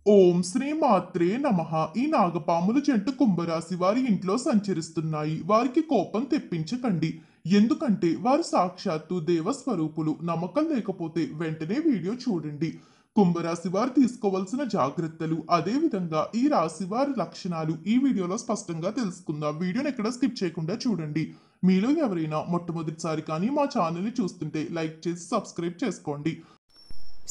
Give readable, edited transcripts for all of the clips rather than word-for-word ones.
ఓం శ్రీ మాత్రే నమః. ఈ నాగపాములు జంట కుంభరాశి వారి ఇంట్లో సంచరిస్తున్నాయి. వారికి కోపం తెప్పించకండి. ఎందుకంటే వారు సాక్షాత్తు దేవస్వరూపులు. నమ్మకం లేకపోతే వెంటనే వీడియో చూడండి. కుంభరాశి వారు తీసుకోవాల్సిన జాగ్రత్తలు, అదే విధంగా ఈ రాశి వారి లక్షణాలు ఈ వీడియోలో స్పష్టంగా తెలుసుకుందాం. వీడియోని ఎక్కడ స్కిప్ చేయకుండా చూడండి. మీలో ఎవరైనా మొట్టమొదటిసారి కానీ మా ఛానల్ని చూస్తుంటే లైక్ చేసి సబ్స్క్రైబ్ చేసుకోండి.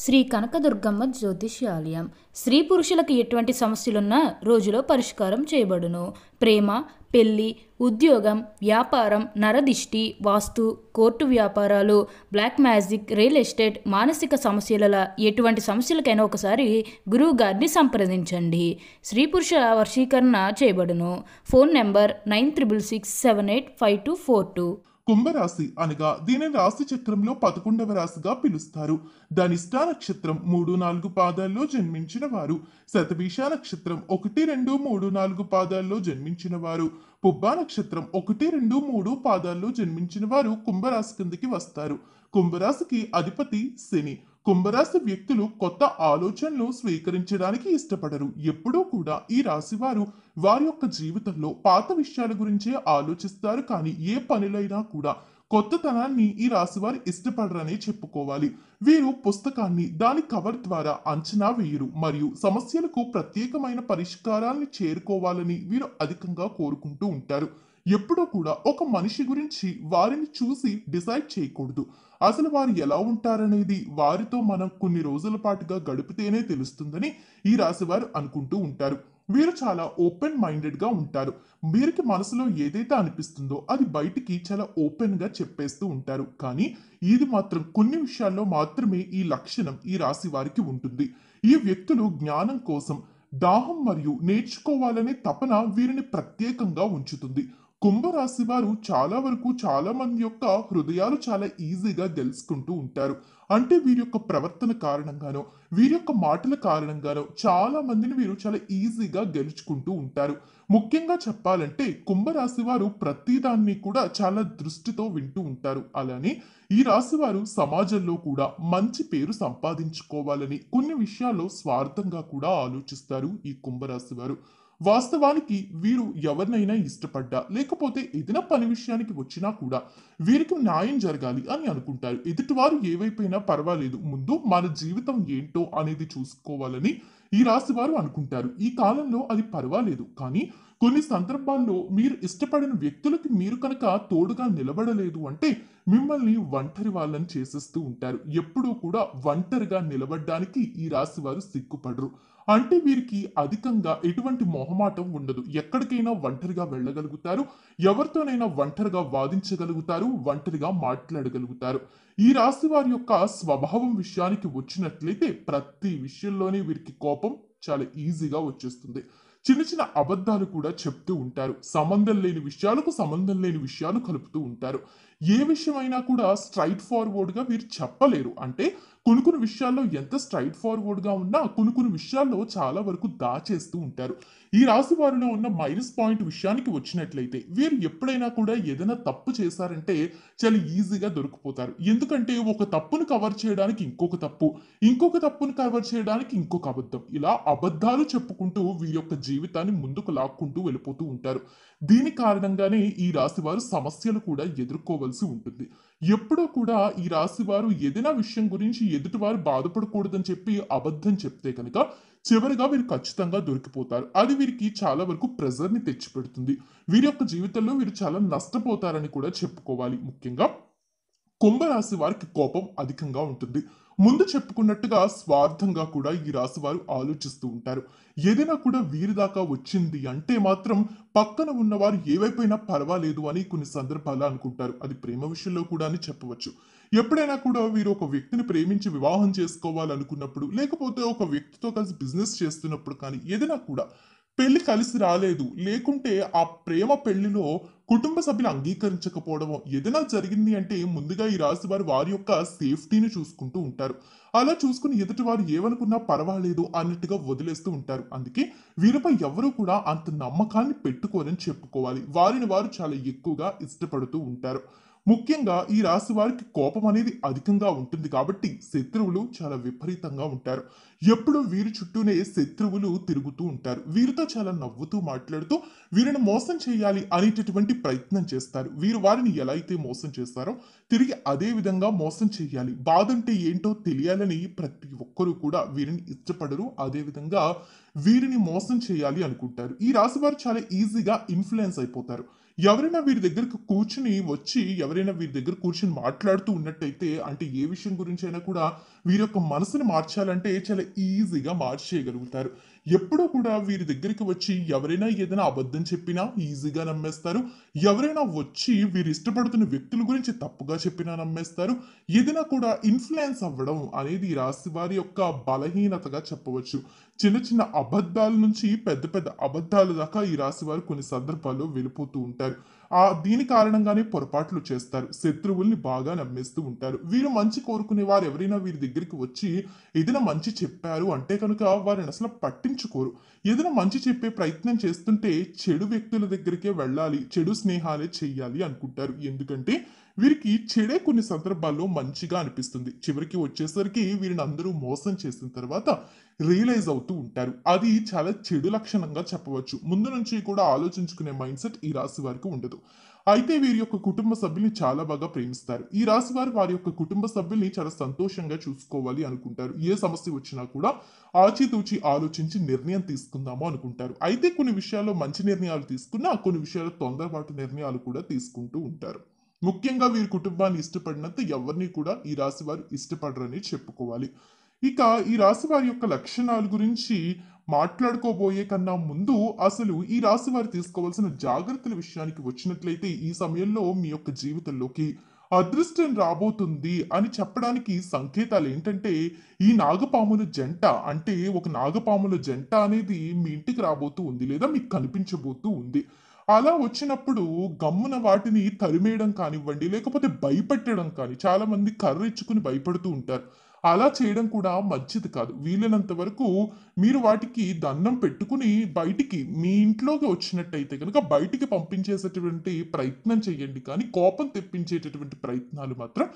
శ్రీ కనకదుర్గమ్మ జ్యోతిష్యాలయం. స్త్రీ పురుషులకు ఎటువంటి సమస్యలున్నా రోజులో పరిష్కారం చేయబడును. ప్రేమ, పెళ్లి, ఉద్యోగం, వ్యాపారం, నరదిష్టి, వాస్తు, కోర్టు వ్యాపారాలు, బ్లాక్ మ్యాజిక్, రియల్ ఎస్టేట్, మానసిక సమస్యల ఎటువంటి సమస్యలకైనా ఒకసారి గురువు గారిని సంప్రదించండి. స్త్రీ పురుష వర్షీకరణ చేయబడును. Phone number 9667785242. కుంభరాశి అనగా దీనిని రాశి చక్రంలో 11వ రాశిగా పిలుస్తారు. ధనిష్ఠా నక్షత్రం 3-4 పాదాల్లో జన్మించిన వారు, శతభిష నక్షత్రం 1-2-3-4 పాదాల్లో జన్మించిన వారు, పుబ్బా నక్షత్రం 1-2-3 పాదాల్లో జన్మించిన వారు కుంభరాశి కిందకి వస్తారు. కుంభరాశికి అధిపతి శని. కుంభరాశి వ్యక్తులు కొత్త ఆలోచనలు స్వీకరించడానికి ఇష్టపడరు. ఎప్పుడూ కూడా ఈ రాశి వారు వారి యొక్క జీవితంలో పాత విషయాల గురించే ఆలోచిస్తారు. కానీ ఏ పనులైనా కూడా కొత్తతనాన్ని ఈ రాశి వారు ఇష్టపడరనే చెప్పుకోవాలి. వీరు పుస్తకాన్ని దాని కవర్ ద్వారా అంచనా వేయరు మరియు సమస్యలకు ప్రత్యేకమైన పరిష్కారాన్ని చేరుకోవాలని వీరు అధికంగా కోరుకుంటూ ఉంటారు. ఎప్పుడూ కూడా ఒక మనిషి గురించి వారిని చూసి డిసైడ్ చేయకూడదు. అసలు వారు ఎలా ఉంటారనేది వారితో మనం కొన్ని రోజుల పాటుగా గడిపితేనే తెలుస్తుందని ఈ రాశి వారు అనుకుంటూ ఉంటారు. వీరు చాలా ఓపెన్ మైండెడ్ గా ఉంటారు. వీరికి మనసులో ఏదైతే అనిపిస్తుందో అది బయటికి చాలా ఓపెన్ గా చెప్పేస్తూ ఉంటారు. కానీ ఇది మాత్రం కొన్ని విషయాల్లో మాత్రమే ఈ లక్షణం ఈ రాశి వారికి ఉంటుంది. ఈ వ్యక్తులు జ్ఞానం కోసం దాహం మరియు నేర్చుకోవాలనే తపన వీరిని ప్రత్యేకంగా ఉంచుతుంది. కుంభరాశి వారు చాలా వరకు చాలా మంది యొక్క హృదయాలు చాలా ఈజీగా తెలుసుకుంటూ ఉంటారు. అంటే వీరి యొక్క ప్రవర్తన కారణంగానో వీరి యొక్క మాటల కారణంగానో చాలా మందిని వీరు చాలా ఈజీగా గెలుచుకుంటూ ఉంటారు. ముఖ్యంగా చెప్పాలంటే కుంభరాశి వారు ప్రతిదాన్ని కూడా చాలా దృష్టితో వింటూ ఉంటారు. అలానే ఈ రాశి వారు సమాజంలో కూడా మంచి పేరు సంపాదించుకోవాలని కొన్ని విషయాల్లో స్వార్థంగా కూడా ఆలోచిస్తారు ఈ కుంభరాశి వారు. వాస్తవానికి వీరు ఎవరినైనా ఇష్టపడ్డా లేకపోతే ఏదైనా పని విషయానికి వచ్చినా కూడా వీరికి న్యాయం జరగాలి అని అనుకుంటారు. ఎదుటివారు ఏవైపోయినా పర్వాలేదు, ముందు మన జీవితం ఏంటో అనేది చూసుకోవాలని ఈ రాశి వారు అనుకుంటారు. ఈ కాలంలో అది పర్వాలేదు, కానీ కొన్ని సందర్భాల్లో మీరు ఇష్టపడిన వ్యక్తులకి మీరు కనుక తోడుగా నిలబడలేదు అంటే మిమ్మల్ని ఒంటరి వాళ్ళని చేసేస్తూ ఉంటారు. ఎప్పుడూ కూడా ఒంటరిగా నిలబడడానికి ఈ రాశి వారు సిగ్గుపడరు. అంటే వీరికి అధికంగా ఎటువంటి మొహమాటం ఉండదు. ఎక్కడికైనా ఒంటరిగా వెళ్ళగలుగుతారు. ఎవరితోనైనా ఒంటరిగా వాదించగలుగుతారు. ఒంటరిగా మాట్లాడగలుగుతారు. ఈ రాశి వారి యొక్క స్వభావం విషయానికి వచ్చినట్లయితే ప్రతి విషయంలోనే వీరికి కోపం చాలా ఈజీగా వచ్చేస్తుంది. చిన్న చిన్న అబద్ధాలు కూడా చెప్తూ ఉంటారు. సంబంధం లేని విషయాలకు సంబంధం లేని విషయాలు కలుపుతూ ఉంటారు. ఏ విషయమైనా కూడా స్ట్రైట్ ఫార్వర్డ్ గా వీరు చెప్పలేరు. అంటే కొన్ని విషయాల్లో ఎంత స్ట్రైట్ ఫార్వర్డ్ గా ఉన్నా కొన్ని విషయాల్లో చాలా వరకు దాచేస్తూ ఉంటారు. ఈ రాశి వారిలో ఉన్న మైనస్ పాయింట్ విషయానికి వచ్చినట్లయితే వీరు ఎప్పుడైనా కూడా ఏదైనా తప్పు చేశారంటే చాలా ఈజీగా దొరికిపోతారు. ఎందుకంటే ఒక తప్పును కవర్ చేయడానికి ఇంకొక తప్పును కవర్ చేయడానికి ఇంకొక అబద్ధం, ఇలా అబద్ధాలు చెప్పుకుంటూ వీరి యొక్క జీవితాన్ని ముందుకు లాక్కుంటూ వెళ్ళిపోతూ ఉంటారు. దీని కారణంగానే ఈ రాశి వారు సమస్యలు కూడా ఎదుర్కోవాల్సి ఉంటుంది. ఎప్పుడూ కూడా ఈ రాశి వారు ఏదైనా విషయం గురించి ఎదుటివారు బాధపడకూడదని చెప్పి అబద్ధం చెప్తే కనుక చివరిగా వీరు ఖచ్చితంగా దొరికిపోతారు. అది వీరికి చాలా వరకు ప్రెజర్ ని తెచ్చిపెడుతుంది. వీరి యొక్క జీవితంలో వీరు చాలా నష్టపోతారని కూడా చెప్పుకోవాలి. ముఖ్యంగా కుంభరాశి వారికి కోపం అధికంగా ఉంటుంది. ముందు చెప్పుకున్నట్టుగా స్వార్థంగా కూడా ఈ రాశి వారు ఆలోచిస్తూ ఉంటారు. ఏదైనా కూడా వీరి దాకా వచ్చింది అంటే మాత్రం పక్కన ఉన్నవారు ఏవైపోయినా పర్వాలేదు అని కొన్ని సందర్భాల్లో అనుకుంటారు. అది ప్రేమ విషయంలో కూడా అని చెప్పవచ్చు. ఎప్పుడైనా కూడా వీరు ఒక వ్యక్తిని ప్రేమించి వివాహం చేసుకోవాలనుకున్నప్పుడు, లేకపోతే ఒక వ్యక్తితో కలిసి బిజినెస్ చేస్తున్నప్పుడు కానీ ఏదైనా కూడా పెళ్లి కలిసి రాలేదు, లేకుంటే ఆ ప్రేమ పెళ్లిలో కుటుంబ సభ్యులు అంగీకరించకపోవడమో ఏదైనా జరిగింది అంటే ముందుగా ఈ రాశి వారు వారి యొక్క సేఫ్టీని చూసుకుంటూ ఉంటారు. అలా చూసుకుని ఎదుటి వారు ఏమనుకున్నా పర్వాలేదు అన్నట్టుగా వదిలేస్తూ ఉంటారు. అందుకే వీరిపై ఎవరు కూడా అంత నమ్మకాన్ని పెట్టుకోరని చెప్పుకోవాలి. వారిని వారు చాలా ఎక్కువగా ఇష్టపడుతూ ఉంటారు. ముఖ్యంగా ఈ రాశి వారికి కోపం అనేది అధికంగా ఉంటుంది కాబట్టి శత్రువులు చాలా విపరీతంగా ఉంటారు. ఎప్పుడు వీరి చుట్టూనే శత్రువులు తిరుగుతూ ఉంటారు. వీరితో చాలా నవ్వుతూ మాట్లాడుతూ వీరిని మోసం చేయాలి అనేటటువంటి ప్రయత్నం చేస్తారు. వీరు వారిని ఎలా అయితే మోసం చేస్తారో తిరిగి అదే విధంగా మోసం చేయాలి. బాధంటే ఏంటో తెలియాలని ప్రతి ఒక్కరూ కూడా వీరిని ఇష్టపడరు. అదే విధంగా వీరిని మోసం చేయాలి అనుకుంటారు. ఈ రాశి వారు చాలా ఈజీగా ఇన్‌ఫ్లుయెన్స్ అయిపోతారు. ఎవరైనా వీరి దగ్గరకు కూర్చుని వచ్చి ఎవరైనా వీరి దగ్గర కూర్చొని మాట్లాడుతూ ఉన్నట్టయితే అంటే ఏ విషయం గురించైనా కూడా వీరి యొక్క మనసుని మార్చాలంటే చాలా ఈజీగా మార్చేయగలుగుతారు. ఎప్పుడూ కూడా వీరి దగ్గరికి వచ్చి ఎవరైనా ఏదైనా అబద్ధం చెప్పినా ఈజీగా నమ్మేస్తారు. ఎవరైనా వచ్చి వీరు ఇష్టపడుతున్న వ్యక్తుల గురించి తప్పుగా చెప్పినా నమ్మేస్తారు. ఏదైనా కూడా ఇన్‌ఫ్లుయెన్స్ అవ్వడం అనేది ఈ రాశి వారి యొక్క బలహీనతగా చెప్పవచ్చు. చిన్న చిన్న అబద్ధాల నుంచి పెద్ద పెద్ద అబద్ధాల దాకా ఈ రాశి వారు కొన్ని సందర్భాల్లో వెళ్ళిపోతూ ఉంటారు. దీని కారణంగానే పొరపాట్లు చేస్తారు. శత్రువుల్ని బాగా నమ్మేస్తూ ఉంటారు. వీరు మంచి కోరుకునే వారు ఎవరైనా వీరి దగ్గరికి వచ్చి ఏదైనా మంచి చెప్పారు అంటే కనుక వారిని అసలు పట్టించుకోరు. ఏదైనా మంచి చెప్పే ప్రయత్నం చేస్తుంటే చెడు వ్యక్తుల దగ్గరికే వెళ్ళాలి, చెడు స్నేహాలే చెయ్యాలి అనుకుంటారు. ఎందుకంటే వీరికి చెడే కొన్ని సందర్భాల్లో మంచిగా అనిపిస్తుంది. చివరికి వచ్చేసరికి వీరిని అందరూ మోసం చేసిన తర్వాత రియలైజ్ అవుతూ ఉంటారు. అది చాలా చెడు లక్షణంగా చెప్పవచ్చు. ముందు నుంచి కూడా ఆలోచించుకునే మైండ్ సెట్ ఈ రాశి వారికి ఉండదు. అయితే వీరి యొక్క కుటుంబ సభ్యుల్ని చాలా బాగా ప్రేమిస్తారు. ఈ రాశి వారు వారి యొక్క కుటుంబ సభ్యుల్ని చాలా సంతోషంగా చూసుకోవాలి అనుకుంటారు. ఏ సమస్య వచ్చినా కూడా ఆచితూచి ఆలోచించి నిర్ణయం తీసుకుందాము అనుకుంటారు. అయితే కొన్ని విషయాల్లో మంచి నిర్ణయాలు తీసుకున్నా కొన్ని విషయాల్లో తొందరపాటు నిర్ణయాలు కూడా తీసుకుంటూ ఉంటారు. ముఖ్యంగా వీరి కుటుంబాన్ని ఇష్టపడినంత ఎవరిని కూడా ఈ రాశి వారు ఇష్టపడరని చెప్పుకోవాలి. ఇక ఈ రాశి వారి యొక్క లక్షణాల గురించి మాట్లాడుకోబోయే కన్నా ముందు అసలు ఈ రాశి వారు తీసుకోవాల్సిన జాగ్రత్తల విషయానికి వచ్చినట్లయితే ఈ సమయంలో మీ యొక్క జీవితంలోకి అదృష్టం రాబోతుంది అని చెప్పడానికి సంకేతాలు ఏంటంటే ఈ నాగపాముల జంట అంటే ఒక నాగపాముల జంట అనేది మీ ఇంటికి రాబోతూ ఉంది లేదా మీకు కనిపించబోతూ ఉంది. అలా వచ్చినప్పుడు గమ్మున వాటిని తరిమేయడం కానివ్వండి, లేకపోతే భయపెట్టడం కానీ చాలా మంది కర్ర ఇచ్చుకుని భయపడుతూ ఉంటారు. అలా చేయడం కూడా మంచిది కాదు. వీలైనంత వరకు మీరు వాటికి దండం పెట్టుకుని బయటికి మీ ఇంట్లోకి వచ్చినట్టయితే గనుక బయటికి పంపించేసేటువంటి ప్రయత్నం చేయండి. కానీ కోపం తెప్పించేటటువంటి ప్రయత్నాలు మాత్రం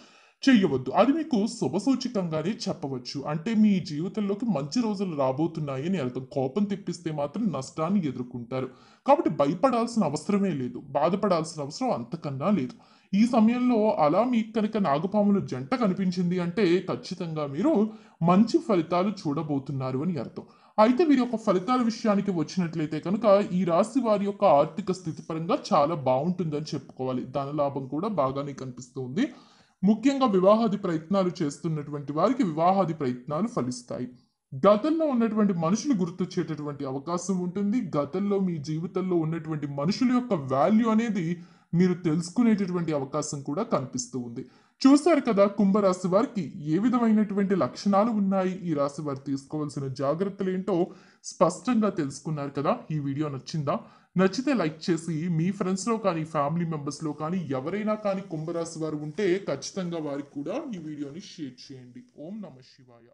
చెయ్యవద్దు. అది మీకు శుభసూచకంగానే చెప్పవచ్చు. అంటే మీ జీవితంలోకి మంచి రోజులు రాబోతున్నాయి అని అర్థం. కోపం తెప్పిస్తే మాత్రం నష్టాన్ని ఎదుర్కొంటారు. కాబట్టి భయపడాల్సిన అవసరమే లేదు. బాధపడాల్సిన అవసరం అంతకన్నా లేదు. ఈ సమయంలో అలా మీకు కనుక నాగపాముల జంట కనిపించింది అంటే ఖచ్చితంగా మీరు మంచి ఫలితాలు చూడబోతున్నారు అని అర్థం. అయితే వీరి యొక్క ఫలితాల విషయానికి వచ్చినట్లయితే కనుక ఈ రాశి వారి యొక్క ఆర్థిక స్థితి పరంగా చాలా బావుంటుందని చెప్పుకోవాలి. ధనలాభం కూడా బాగానే కనిపిస్తుంది. ముఖ్యంగా వివాహాది ప్రయత్నాలు చేస్తున్నటువంటి వారికి వివాహాది ప్రయత్నాలు ఫలిస్తాయి. గతంలో ఉన్నటువంటి మనుషులు గుర్తొచ్చేటటువంటి అవకాశం ఉంటుంది. గతంలో మీ జీవితంలో ఉన్నటువంటి మనుషుల యొక్క వాల్యూ అనేది మీరు తెలుసుకునేటటువంటి అవకాశం కూడా కనిపిస్తూ ఉంది. చూశారు కదా కుంభరాశి వారికి ఏ విధమైనటువంటి లక్షణాలు ఉన్నాయి, ఈ రాశి వారు తీసుకోవాల్సిన జాగ్రత్తలు ఏంటో స్పష్టంగా తెలుసుకున్నారు కదా. ఈ వీడియో నచ్చిందా? నచ్చితే లైక్ చేసి మీ ఫ్రెండ్స్లో కానీ ఫ్యామిలీ మెంబర్స్లో కానీ ఎవరైనా కానీ కుంభరాశి వారు ఉంటే ఖచ్చితంగా వారికి కూడా ఈ వీడియోని షేర్ చేయండి. ఓం నమ శివాయ.